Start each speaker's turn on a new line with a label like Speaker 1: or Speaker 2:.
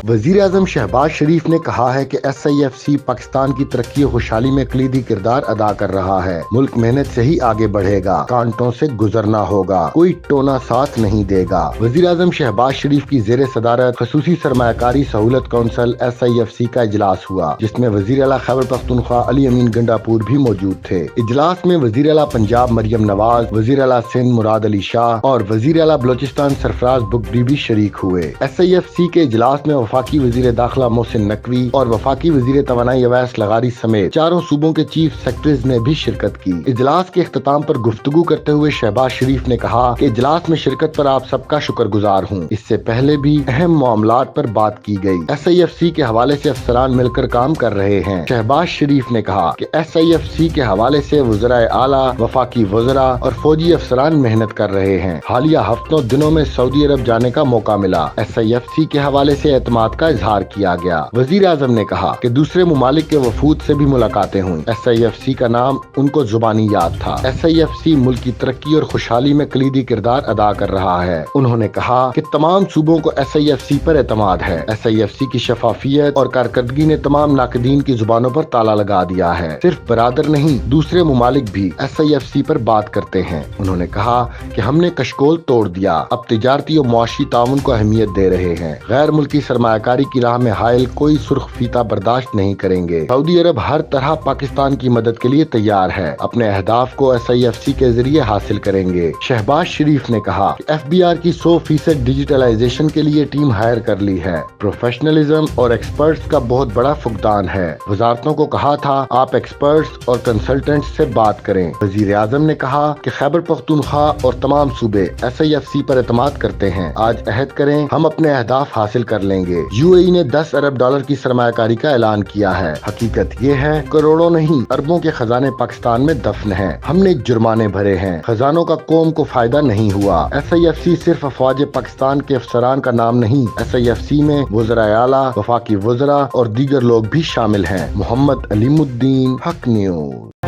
Speaker 1: وزیر اعظم شہباز شریف نے کہا ہے کہ SIFC پاکستان کی ترقی و خوشحالی میں کلیدی کردار ادا کر رہا ہے۔ ملک محنت سے ہی آگے بڑھے گا، کانٹوں سے گزرنا ہوگا، کوئی ٹونا ساتھ نہیں دے گا۔ وزیر اعظم شہباز شریف کی زیر صدارت خصوصی سرمایہ کاری سہولت کونسل SIFC کا اجلاس ہوا، جس میں وزیر اعلیٰ خیبر پختونخوا علی امین گنڈاپور بھی موجود تھے۔ اجلاس میں وزیر اعلیٰ پنجاب مریم نواز، وزیر اعلیٰ سندھ مراد علی شاہ اور وزیر اعلیٰ بلوچستان سرفراز بگٹی بھی شریک ہوئے۔ SIFC کے اجلاس میں وفاقی وزیر داخلہ محسن نقوی اور وفاقی وزیر توانائی اویس لغاری سمیت چاروں صوبوں کے چیف سیکرٹریز نے بھی شرکت کی۔ اجلاس کے اختتام پر گفتگو کرتے ہوئے شہباز شریف نے کہا کہ اجلاس میں شرکت پر آپ سب کا شکر گزار ہوں۔ اس سے پہلے بھی اہم معاملات پر بات کی گئی۔ SIFC کے حوالے سے افسران مل کر کام کر رہے ہیں۔ شہباز شریف نے کہا کہ SIFC کے حوالے سے وزرائے اعلیٰ، وفاقی وزراء اور فوجی افسران محنت کر رہے ہیں۔ حالیہ ہفتوں دنوں میں سعودی عرب جانے کا موقع ملا۔ SIFC کے حوالے سے اعتماد کا اظہار کیا گیا۔ وزیر اعظم نے کہا کہ دوسرے ممالک کے وفود سے بھی ملاقاتیں ہوئیں۔ SIFC کا نام ان کو زبانی یاد تھا۔ SIFC ملک کی ترقی اور خوشحالی میں کلیدی کردار ادا کر رہا ہے۔ انہوں نے کہا کہ تمام صوبوں کو SIFC پر اعتماد ہے۔ SIFC کی شفافیت اور کارکردگی نے تمام ناقدین کی زبانوں پر تالا لگا دیا ہے۔ صرف برادر نہیں، دوسرے ممالک بھی SIFC پر بات کرتے ہیں۔ انہوں نے کہا کہ ہم نے کشکول توڑ دیا، اب تجارتی اور معاشی تعاون کو اہمیت دے رہے ہیں۔ غیر ملکی سرمایہ کاری کی راہ میں حائل کوئی سرخ فیتہ برداشت نہیں کریں گے۔ سعودی عرب ہر طرح پاکستان کی مدد کے لیے تیار ہے۔ اپنے اہداف کو SIFC کے ذریعے حاصل کریں گے۔ شہباز شریف نے کہا کہ FBR کی 100% ڈیجیٹلائزیشن کے لیے ٹیم ہائر کر لی ہے۔ پروفیشنلزم اور ایکسپرٹس کا بہت بڑا فقدان ہے۔ وزارتوں کو کہا تھا آپ ایکسپرٹس اور کنسلٹنٹس سے بات کریں۔ وزیر اعظم نے کہا کہ خیبر پختونخوا اور تمام صوبے SIFC پر اعتماد کرتے ہیں۔ آج عہد کریں ہم اپنے اہداف حاصل کر لیں گے۔ UAE نے $10 ارب کی سرمایہ کاری کا اعلان کیا ہے۔ حقیقت یہ ہے کروڑوں نہیں، اربوں کے خزانے پاکستان میں دفن ہیں۔ ہم نے جرمانے بھرے ہیں، خزانوں کا قوم کو فائدہ نہیں ہوا۔ SIFC صرف افواج پاکستان کے افسران کا نام نہیں، SIFC میں وزرائے اعلیٰ، وفاقی وزراء اور دیگر لوگ بھی شامل ہیں۔ محمد علیم الدین، حق نیوز۔